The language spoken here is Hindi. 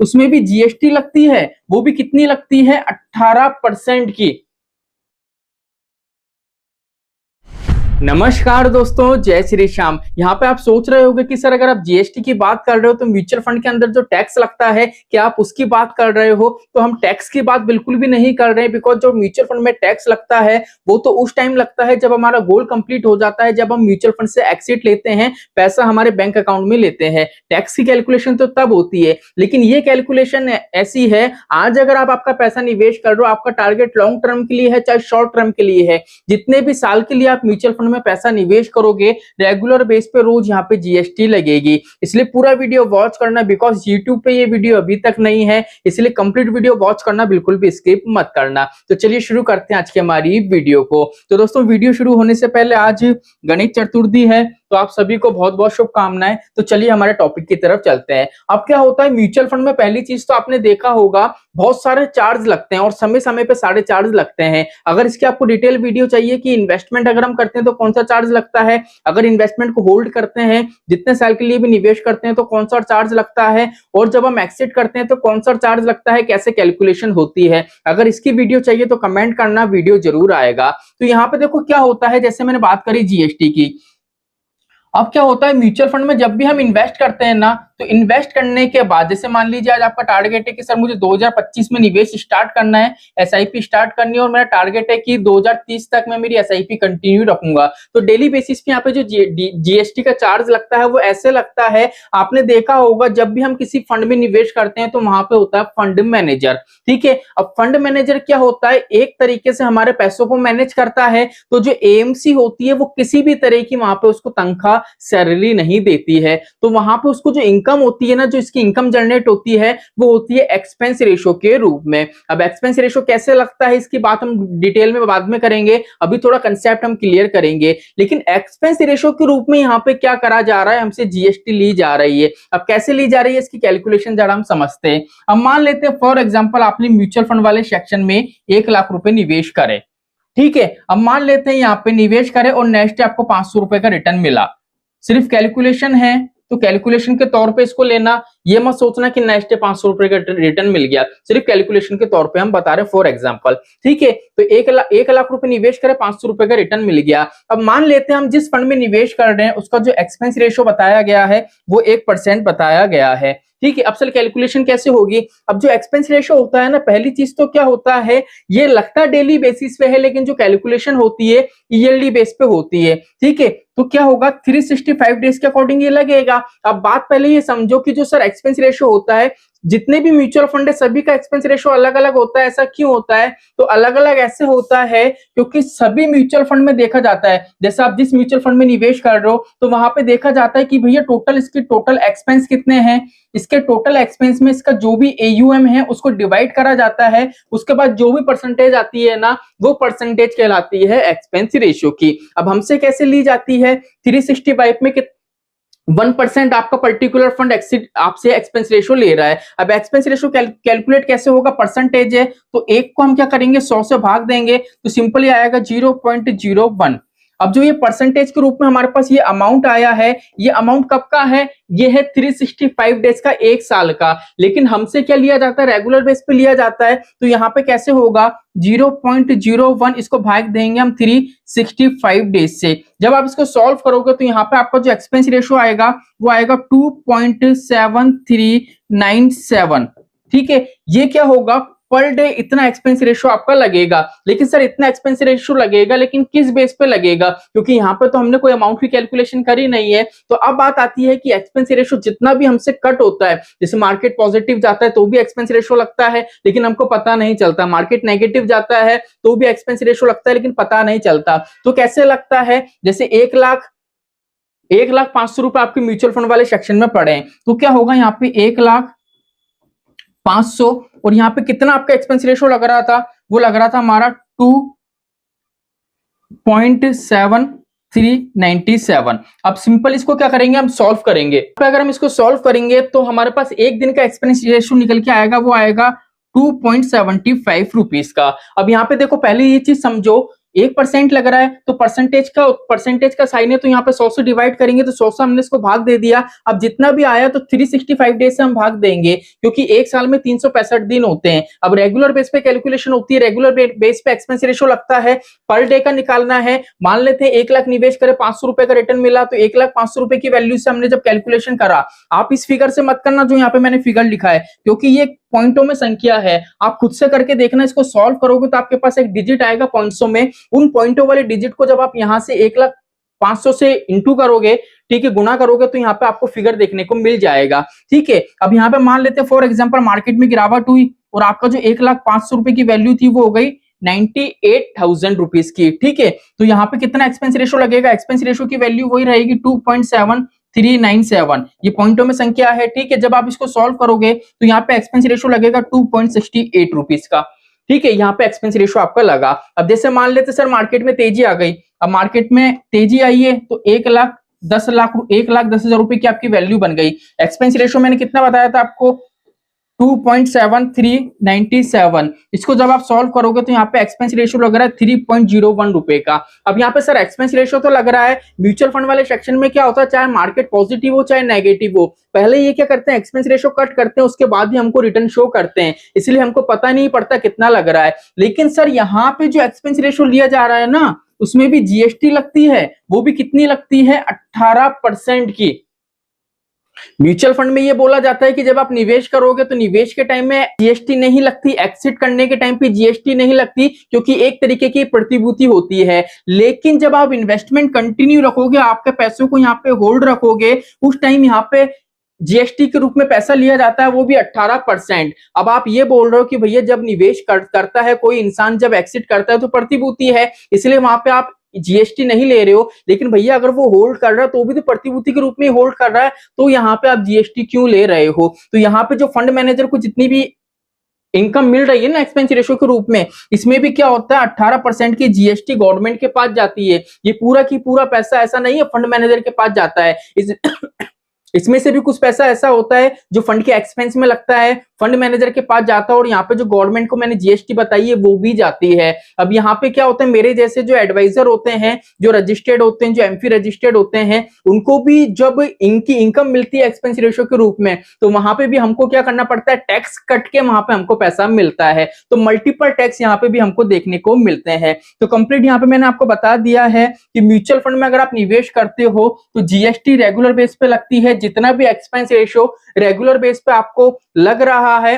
उसमें भी जीएसटी लगती है, वो भी कितनी लगती है 18% की। नमस्कार दोस्तों, जय श्री श्याम। यहाँ पे आप सोच रहे होंगे कि सर अगर आप जीएसटी की बात कर रहे हो तो म्यूचुअल फंड के अंदर जो टैक्स लगता है क्या आप उसकी बात कर रहे हो? तो हम टैक्स की बात बिल्कुल भी नहीं कर रहे हैं, बिकॉज जो म्यूचुअल फंड में टैक्स लगता है वो तो उस टाइम लगता है जब हमारा गोल कंप्लीट हो जाता है, जब हम म्यूचुअल फंड से एक्सिट लेते हैं, पैसा हमारे बैंक अकाउंट में लेते हैं। टैक्स की कैलकुलेशन तो तब होती है, लेकिन ये कैलकुलेशन ऐसी है, आज अगर आप आपका पैसा निवेश कर रहे हो, आपका टारगेट लॉन्ग टर्म के लिए है चाहे शॉर्ट टर्म के लिए है, जितने भी साल के लिए आप म्यूचुअल फंड में पैसा निवेश करोगे, रेगुलर बेस पे रोज यहाँ पे जीएसटी लगेगी। इसलिए पूरा वीडियो वॉच करना, बिकॉज यूट्यूब पे ये वीडियो अभी तक नहीं है, इसलिए कंप्लीट वीडियो वॉच करना, बिल्कुल भी स्किप मत करना। तो चलिए शुरू करते हैं आज की हमारी वीडियो को। तो दोस्तों, वीडियो शुरू होने से पहले आज गणेश चतुर्थी है, तो आप सभी को बहुत बहुत शुभकामनाएं। तो चलिए हमारे टॉपिक की तरफ चलते हैं। अब क्या होता है म्यूचुअल फंड में, पहली चीज तो आपने देखा होगा बहुत सारे चार्ज लगते हैं और समय समय पे सारे चार्ज लगते हैं। अगर इसकी आपको डिटेल वीडियो चाहिए कि इन्वेस्टमेंट अगर हम करते हैं तो कौन सा चार्ज लगता है, अगर इन्वेस्टमेंट को होल्ड करते हैं जितने साल के लिए भी निवेश करते हैं तो कौन सा चार्ज लगता है, और जब हम एक्सिट करते हैं तो कौन सा चार्ज लगता है, कैसे कैलकुलेशन होती है, अगर इसकी वीडियो चाहिए तो कमेंट करना, वीडियो जरूर आएगा। तो यहाँ पे देखो क्या होता है, जैसे मैंने बात करी जीएसटी की। अब क्या होता है म्यूचुअल फंड में जब भी हम इन्वेस्ट करते हैं ना, तो इन्वेस्ट करने के बाद जैसे मान लीजिए आज आपका टारगेट है कि सर मुझे 2025 में निवेश स्टार्ट करना है, एसआईपी स्टार्ट करनी है, और मेरा टारगेट है कि 2030 तक मैं मेरी एसआईपी कंटिन्यू रखूंगा। तो डेली बेसिस पे यहाँ पे जो जीएसटी का चार्ज लगता है वो ऐसे लगता है। आपने देखा होगा जब भी हम किसी फंड में निवेश करते हैं तो वहां पे होता है फंड मैनेजर, ठीक है। अब फंड मैनेजर क्या होता है, एक तरीके से हमारे पैसों को मैनेज करता है। तो जो एएमसी होती है वो किसी भी तरह की वहां पे उसको तनख्वाह सैलरी नहीं देती है, तो वहां पे उसको जो इनकम होती है ना, जो इसकी इनकम जनरेट होती है वो होती है एक्सपेंस रेशो के रूप में। अब एक्सपेंस रेशो कैसे लगता है इसकी बात हम डिटेल में बाद में करेंगे, अभी थोड़ा कंसेप्ट हम क्लियर करेंगे। लेकिन एक्सपेंस रेशो के रूप में यहाँ पे क्या करा जा रहा है, हमसे जीएसटी ली जा रही है। अब कैसे ली जा रही है इसकी कैलकुलेशन जरा हम समझते हैं। अब मान लेते हैं फॉर एग्जाम्पल आपने म्यूचुअल फंड वाले सेक्शन में 1 लाख रुपए निवेश करे, ठीक है। अब मान लेते हैं यहाँ पे निवेश करे और नेक्स्ट आपको 500 रुपए का रिटर्न मिला। सिर्फ कैलकुलेशन है तो कैलकुलेशन के तौर पे इसको लेना, ये मत सोचना कि नेक्स्ट 500 रुपए का रिटर्न मिल गया, सिर्फ कैलकुलेशन के तौर पे हम बता रहे हैं फॉर एग्जांपल, ठीक है। तो 1 लाख रुपए निवेश करे, 500 रुपए का रिटर्न मिल गया। अब मान लेते हैं हम जिस फंड में निवेश कर रहे हैं उसका जो एक्सपेंस रेशो बताया गया है वो 1% बताया गया है, ठीक है। अब सर कैलकुलेशन कैसे होगी? अब जो एक्सपेंस रेशो होता है ना, पहली चीज तो क्या होता है, ये लगता डेली बेसिस पे है लेकिन जो कैलकुलेशन होती है ईयरली बेस पे होती है, ठीक है। तो क्या होगा 365 डेज के अकॉर्डिंग ये लगेगा। अब बात पहले ये समझो कि जो सर एक्सपेंस रेशो होता है, जितने भी म्यूचुअल फंड है सभी का एक्सपेंस रेशो अलग अलग होता है। ऐसा क्यों होता है? तो अलग अलग ऐसे होता है क्योंकि सभी म्यूचुअल फंड में देखा जाता है, जैसे आप जिस म्यूचुअल फंड में निवेश कर रहे हो तो वहां पे देखा जाता है कि भैया टोटल इसके टोटल एक्सपेंस कितने हैं, इसके टोटल एक्सपेंस में इसका जो भी एयूएम है उसको डिवाइड करा जाता है, उसके बाद जो भी परसेंटेज आती है ना वो परसेंटेज कहलाती है एक्सपेंस रेशियो की। अब हमसे कैसे ली जाती है, 365 में 1% आपका पर्टिकुलर फंड आपसे एक्सपेंस रेशो ले रहा है। अब एक्सपेंस रेशो कैलकुलेट कैसे होगा, परसेंटेज है तो एक को हम क्या करेंगे 100 से भाग देंगे तो सिंपली आएगा 0.01। अब जो ये परसेंटेज के रूप में हमारे पास ये अमाउंट आया है, ये अमाउंट कब का है, ये है 365 डेज का, 1 साल का। लेकिन हमसे क्या लिया जाता है, रेगुलर बेस पे लिया जाता है। तो यहाँ पे कैसे होगा 0.01, इसको भाग देंगे हम 365 डेज से। जब आप इसको सॉल्व करोगे तो यहाँ पे आपका जो एक्सपेंस रेशो आएगा वो आएगा 2.7397, ठीक है। ये क्या होगा, पर डे इतना एक्सपेंस रेशो आपका लगेगा। लेकिन सर इतना एक्सपेंस रेशो लगेगा लेकिन किस बेस पे लगेगा, क्योंकि यहाँ पे तो हमने कोई अमाउंट की कैलकुलेशन करी नहीं है। तो अब बात आती है कि एक्सपेंस रेशो जितना भी हमसे कट होता है, जैसे मार्केट पॉजिटिव जाता है तो भी एक्सपेंस रेशो लगता है लेकिन हमको पता नहीं चलता, मार्केट नेगेटिव जाता है तो भी एक्सपेंस रेशो लगता है लेकिन पता नहीं चलता। तो कैसे लगता है, जैसे 1,05,00,000 रुपए आपके म्यूचुअल फंड वाले सेक्शन में पड़े हैं तो क्या होगा, यहाँ पे 1,05,00,000 और यहाँ पे कितना आपका एक्सपेंस रेशो लग रहा था, वो लग रहा था हमारा 2.7397। अब सिंपल इसको क्या करेंगे, हम सॉल्व करेंगे। तो अगर हम इसको सॉल्व करेंगे तो हमारे पास एक दिन का एक्सपेंस रेशो निकल के आएगा, वो आएगा 2.75 रुपीज का। अब यहाँ पे देखो पहले ये चीज समझो 1% लग रहा है तो परसेंटेज का साइन है तो यहाँ पे 100 से डिवाइड करेंगे तो 100 से हमने इसको भाग दे दिया। अब जितना भी आया तो 365 डेज से हम भाग देंगे क्योंकि एक साल में 365 दिन होते हैं। अब रेगुलर बेस पे कैलकुलेशन होती है, रेगुलर बेस पे एक्सपेंस रेशियो लगता है, पर डे का निकालना है। मान लेते हैं 1 लाख निवेश करे, 500 रुपए का रिटर्न मिला तो 1,05,000 रुपए की वैल्यू से हमने जब कैलकुलेशन करा। आप इस फिगर से मत करना जो यहाँ पे मैंने फिगर लिखा है क्योंकि ये पॉइंटों में संख्या है, आप खुद से करके देखना। इसको सॉल्व करोगे तो आपके पास एक डिजिट आएगा पॉइंट्सों में, उन पॉइंटों वाले डिजिट को जब आप यहां से 1,05,000 से इंटू करोगे, ठीक है, गुना करोगे तो यहाँ पे आपको फिगर देखने को मिल जाएगा। ठीक है, अब यहाँ पे मान लेते हैं फॉर एग्जांपल मार्केट में गिरावट हुई और आपका जो 1,05,000 रुपए की वैल्यू थी वो हो गई 98,000 रुपीज की। ठीक है, तो यहाँ पे कितना एक्सपेंस रेशियो लगेगा? एक्सपेंस रेशियो की वैल्यू वही रहेगी 2.7397। ये पॉइंटों में संख्या है। ठीक है, जब आप इसको सॉल्व करोगे तो यहाँ पे एक्सपेंस रेशियो लगेगा 2.68 रुपीज का। ठीक है, यहाँ पे एक्सपेंस रेशियो आपका लगा। अब जैसे मान लेते सर मार्केट में तेजी आ गई, अब मार्केट में तेजी आई है तो 1,10,000 रुपए की आपकी वैल्यू बन गई। एक्सपेंस रेशियो मैंने कितना बताया था आपको? 2.7397। इसको जब आप सॉल्व करोगे तो यहाँ पे एक्सपेंस रेशियो लग रहा है 3.01 रुपए का। अब यहाँ पे सर एक्सपेंस रेशियो तो लग रहा है, म्यूचुअल फंड वाले सेक्शन में क्या होता है, चाहे मार्केट पॉजिटिव हो चाहे नेगेटिव हो, पहले ये क्या करते हैं, एक्सपेंस रेशियो कट करते हैं, उसके बाद ही हमको रिटर्न शो करते हैं, इसलिए हमको पता नहीं पड़ता कितना लग रहा है। लेकिन सर यहाँ पे जो एक्सपेंस रेशियो लिया जा रहा है ना, उसमें भी जीएसटी लगती है, वो भी कितनी लगती है? 18% की। म्यूचुअल फंड में ये बोला जाता है कि जब आप निवेश करोगे तो निवेश के टाइम में जीएसटी नहीं लगती, एक्सिट करने के टाइम पे जीएसटी नहीं लगती क्योंकि एक तरीके की प्रतिभूति होती है। लेकिन जब आप इन्वेस्टमेंट कंटिन्यू रखोगे, आपके पैसों को यहाँ पे होल्ड रखोगे, उस टाइम यहाँ पे जीएसटी के रूप में पैसा लिया जाता है, वो भी 18%। अब आप ये बोल रहे हो कि भैया जब निवेश करता है कोई इंसान, जब एक्सिट करता है तो प्रतिभूति है, इसलिए वहां पे आप जीएसटी नहीं ले रहे हो। लेकिन भैया अगर वो होल्ड कर रहा है तो भी तो प्रतिभूति के रूप में होल्ड कर रहा है, तो यहाँ पे आप जीएसटी क्यों ले रहे हो? तो यहाँ पे जो फंड मैनेजर को जितनी भी इनकम मिल रही है ना एक्सपेंस रेशियो के रूप में, इसमें भी क्या होता है, 18% की जीएसटी गवर्नमेंट के पास जाती है। ये पूरा की पूरा पैसा ऐसा नहीं है फंड मैनेजर के पास जाता है, इसमें से भी कुछ पैसा ऐसा होता है जो फंड के एक्सपेंस में लगता है, फंड मैनेजर के पास जाता है, और यहाँ पे जो गवर्नमेंट को मैंने जीएसटी बताई है वो भी जाती है। अब यहाँ पे क्या होता है, मेरे जैसे जो एडवाइजर होते हैं, जो रजिस्टर्ड होते हैं, जो एमफी रजिस्टर्ड होते हैं, उनको भी जब इनकी इनकम मिलती है एक्सपेंस रेशियो के रूप में, तो वहां पे भी हमको क्या करना पड़ता है, टैक्स कट के वहां पे हमको पैसा मिलता है। तो मल्टीपल टैक्स यहाँ पे भी हमको देखने को मिलते हैं। तो कंप्लीट यहाँ पे मैंने आपको बता दिया है कि म्यूचुअल फंड में अगर आप निवेश करते हो तो जीएसटी रेगुलर बेस पे लगती है, जितना भी एक्सपेंस रेशियो रेगुलर बेस पे आपको लग रहा है